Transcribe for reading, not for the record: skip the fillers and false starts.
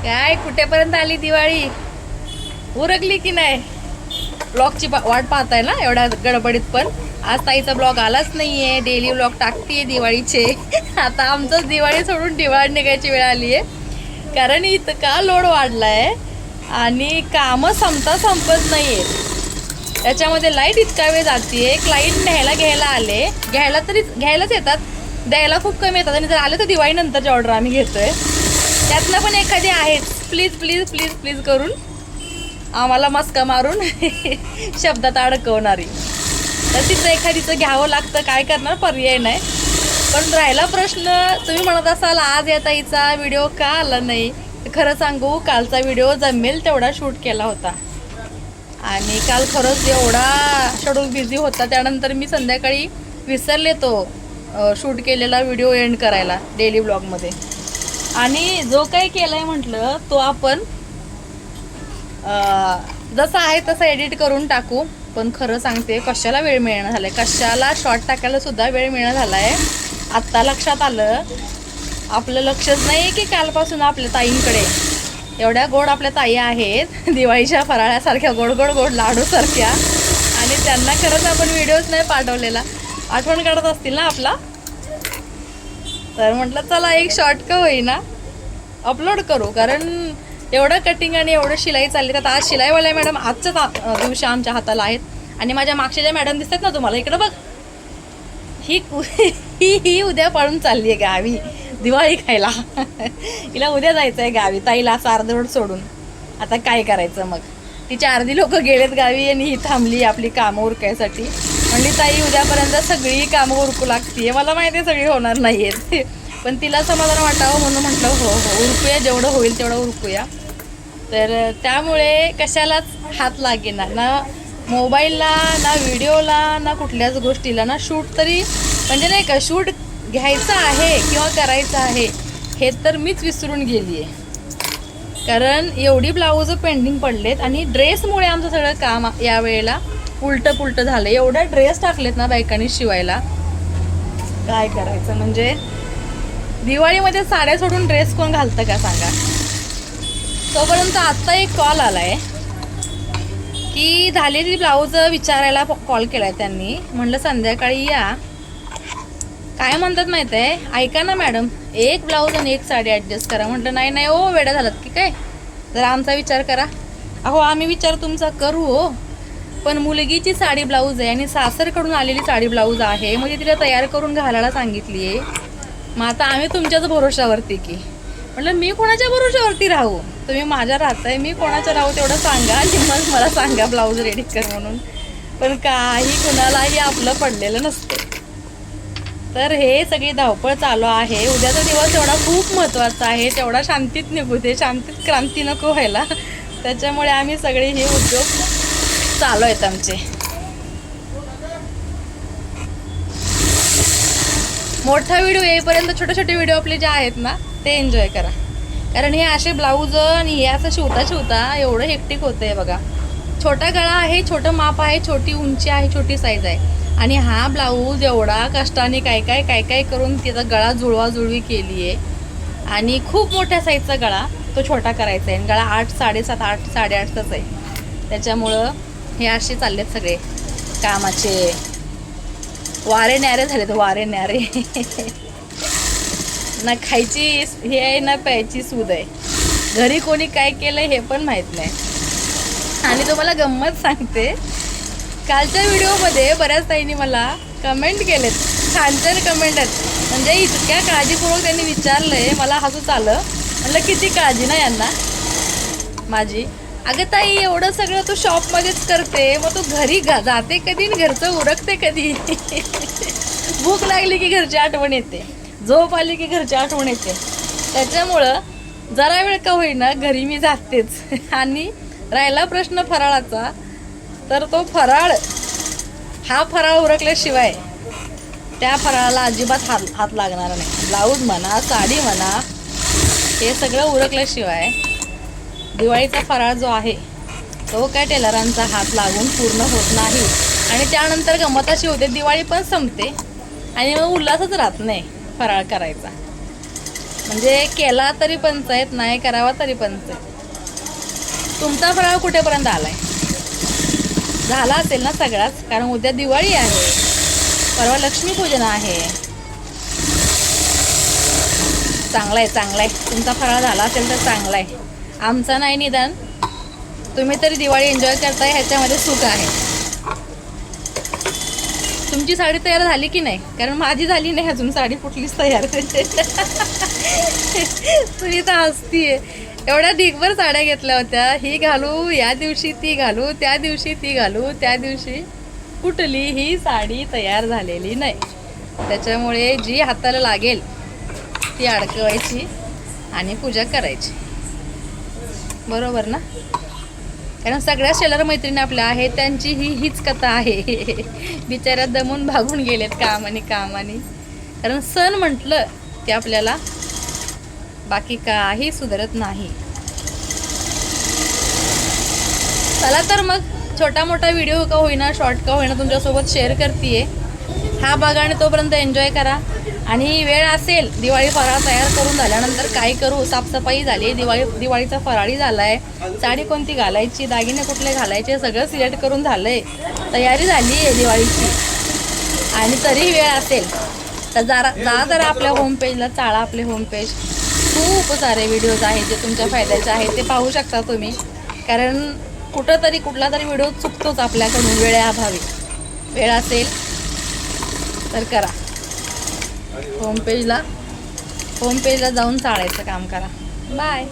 काय कुठेपर्यंत आली दिवाळी? उरकली की नाही? ब्लॉगची वाट पाहताय ना एवढ्या गडबडीत, पण आज ताईचा ब्लॉग आलाच नाहीये. डेली ब्लॉग टाकतीये दिवाळीचे. आता आमचं दिवाळी सोडून दिवाळी निघायची वेळ आली आहे, कारण इतका लोड वाढलाय आणि कामं संपत नाहीये. त्याच्यामध्ये लाईट इतका वेळ जाते. क्लायंट घ्यायला आले, घ्यायलाच येतात, द्यायला खूप कमी येतात. आणि जर आले तर दिवाळी नंतरची ऑर्डर आम्ही घेतोय. त्यातनं पण एखादी आहेच प्लीज प्लीज प्लीज प्लीज करून आम्हाला मस्का मारून शब्दात अडकवणारी. तर तिचं एखादीचं घ्यावं लागतं, काय करणार, पर्याय नाही. पण राहिला प्रश्न, तुम्ही म्हणत असाल आज या ताईचा व्हिडिओ का आला नाही, खरं सांगू, कालचा व्हिडिओ जमेल तेवढा शूट केला होता. आणि काल खरंच एवढा शेड्यूल बिझी होता, त्यानंतर मी संध्याकाळी विसरले तो शूट केलेला व्हिडिओ एंड करायला डेली ब्लॉगमध्ये. आणि जो काही केला आहे म्हटलं तो आपण जसा आहे तसं एडिट करून टाकू. पण खरं सांगते, कशाला वेळ मिळणं झाला आहे, कशाला शॉर्ट टाकायला सुद्धा वेळ मिळणं झाला आहे. आत्ता लक्षात आलं, आपलं लक्षच नाही की कालपासून आपल्या ताईंकडे एवढ्या गोड आपल्या ताई आहेत, दिवाळीच्या फराळ्यासारख्या गोड गोड गोड लाडूसारख्या, आणि त्यांना खरंच आपण व्हिडिओच नाही पाठवलेला. आठवण काढत असतील ना आपला. तर म्हटलं चला एक शॉर्ट का होईना अपलोड करू, कारण एवढं कटिंग आणि एवढं शिलाई चालली. तर आज शिलाईवाल्या मॅडम आजच्या दिवशी आमच्या हाताला आहेत. आणि माझ्या मागच्या ज्या मॅडम दिसतात ना तुम्हाला, इकडं बघ, ही उद्या पळून चालली आहे गावी दिवाळी खायला. हिला उद्या जायचं आहे गावी, ताईला असं अर्धवट सोडून. आता काय करायचं मग, तिची अर्धी लोक गेलेत गावी आणि ही थांबली आपली कामं उरकायसाठी. म्हणली ताई उद्यापर्यंत सगळी कामं उरकू लागते. मला माहिती आहे सगळी होणार नाही आहेत, पण तिला समाधान वाटावं म्हणून म्हटलं हो उरकूया, जेवढं होईल तेवढं उरकूया. तर त्यामुळे कशालाच हात लागेना, ना मोबाईलला, ना व्हिडिओला, ना कुठल्याच गोष्टीला, ना शूट तरी, म्हणजे नाही का, शूट घ्यायचं आहे किंवा करायचं आहे हे तर मीच विसरून गेली आहे. कारण एवढी ब्लाऊज पेंडिंग पडलेत आणि ड्रेसमुळे आमचं सगळं काम यावेळेला उलटं पुलटं झालं. एवढ्या ड्रेस टाकलेत ना बायकांनी शिवायला, काय करायचं. म्हणजे दिवाळीमध्ये साड्या सोडून ड्रेस कोण घालतं का सांगा. तोपर्यंत आत्ता एक कॉल आला आहे की झालेली ब्लाऊज विचारायला कॉल केला आहे त्यांनी. म्हणलं संध्याकाळी या. काय म्हणतात माहीत आहे, ऐका ना मॅडम, एक ब्लाऊज आणि एक साडी ॲडजस्ट करा. म्हटलं नाही नाही हो, वेडा झालात की काय, जरा आमचा विचार करा. अहो आम्ही विचार तुमचा करू हो, पण मुलगीची साडी ब्लाऊज आहे आणि सासरकडून आलेली साडी ब्लाऊज आहे, म्हणजे तिला तयार करून घालायला सांगितली आहे. मग आता आम्ही तुमच्याच भरोशावरती की. म्हटलं मी कोणाच्या भरोशावरती राहू, तुम्ही माझ्या राहताय, मी कोणाच्या राहू तेवढं सांगा आणि मग मला सांगा ब्लाऊज रेडी कर म्हणून. पण काही कुणालाही आपलं पडलेलं नसते. तर हे सगळी धावपळ चालू आहे. उद्याचा दिवस एवढा खूप महत्त्वाचा आहे, तेवढा शांतीत निघू दे, शांतीत क्रांती नको व्हायला. त्याच्यामुळे आम्ही सगळे हे उद्योग चालू आहेत आमचे. मोठा व्हिडिओ येईपर्यंत छोटे छोटे व्हिडिओ आपले जे आहेत ना ते एन्जॉय करा. कारण हे असे ब्लाऊज आणि हे असं शिवता एवढं हेक्टिक होतं आहे बघा. छोटा गळा आहे, छोटं माप आहे, छोटी उंची आहे, छोटी साईज आहे. आणि हा ब्लाऊज एवढा कष्टाने काय काय करून त्याचा गळा जुळवाजुळवी केली आहे. आणि खूप मोठ्या साईजचा गळा तो छोटा करायचा आहे. गळा 8, 7.5, 8, 8.5च आहे. त्याच्यामुळं हे असे चाललेत सगळे कामाचे वारे न्यारे झालेत, वारे न्यारे. ना खायची हे आहे ना प्यायची सूद आहे. घरी कोणी काय केलं हे पण माहीत नाही. आणि तुम्हाला गंमत सांगते, कालच्या व्हिडिओमध्ये बऱ्याच ताईंनी मला कमेंट केलेत, छान छान कमेंट आहेत. म्हणजे इतक्या काळजीपूर्वक त्यांनी विचारलं आहे, मला हसूच आलं. म्हटलं किती काळजी ना यांना माझी. अगं ताई एवढं सगळं तू शॉपमध्येच करते, मग तू घरी जाते कधी आणि घरचं उरकते कधी. भूक लागली की घरची आठवण येते, झोप आली की घरची आठवण येते. त्याच्यामुळं जरा वेळ का होईना घरी मी जातेच. आणि राहिला प्रश्न फराळाचा, तर तो फराळ, हा फराळ उरकल्याशिवाय त्या फराळाला अजिबात हात लागणार नाही. ब्लाऊज म्हणा, साडी म्हणा, हे सगळं उरकल्याशिवाय दिवाळीचा फराळ जो आहे तो काय टेलरांचा हात लागून पूर्ण होत नाही. आणि त्यानंतर गंमत अशी होते, दिवाळी पण संपते आणि मग उल्हासच राहत नाही फराळ करायचा. म्हणजे केला तरी पंचायत, नाही करावा तरी पंचायत. तुमचा फराळ कुठेपर्यंत आलाय? झाला असेल ना सगळाच, कारण उद्या दिवाळी आहे, परवा लक्ष्मीपूजन आहे. चांगला आहे, चांगला आहे. तुमचा फराळ झाला असेल तर चांगला आहे. आमचा नाही निदान, तुम्ही तरी दिवाळी एन्जॉय करताय, ह्याच्यामध्ये सुख आहे. तुमची साडी तयार झाली की नाही? कारण माझी झाली नाही अजून, साडी कुठलीच तयार. तुम्ही तर हसतीये. एवढ्या ढीगभर साड्या घेतल्या होत्या, ही घालू या दिवशी, ती घालू त्या दिवशी, ती घालू त्या दिवशी, कुठलीही साडी तयार झालेली नाही. त्याच्यामुळे जी हाताला लागेल ती अडकवायची आणि पूजा करायची. बरोबर ना? कारण सगळ्या शेलर मैत्रिणी आपल्या आहेत, त्यांची हीच कथा आहे. बिचाऱ्या दमून भागून गेलेत कामाने. कारण सण म्हटलं की आपल्याला बाकी काही सुधारत नाही. चला तर मग छोटा मोठा व्हिडिओ का होईना, शॉर्ट का होईना तुमच्यासोबत शेअर करते. हा बघा आणि तोपर्यंत एन्जॉय करा. आणि वेळ असेल दिवाळी फराळ तयार करून झाल्यानंतर काय करू, साफसफाई झाली, दिवाळीचा फराळी झाला आहे, साडी कोणती घालायची, दागिने कुठले घालायचे, सगळं सिलेक्ट करून झालं आहे, तयारी झाली आहे दिवाळीची. आणि तरीही वेळ असेल तर जरा आपल्या होमपेजला चाळा. आपले होमपेज खूप सारे व्हिडिओज आहेत जे तुमच्या फायद्याचे आहेत, ते पाहू शकता तुम्ही. कारण कुठला तरी व्हिडिओ चुकतोच आपल्याकडून वेळेअभावी. वेळ असेल तर करा. होमपेजला जाऊन चाळायचं काम करा. बाय.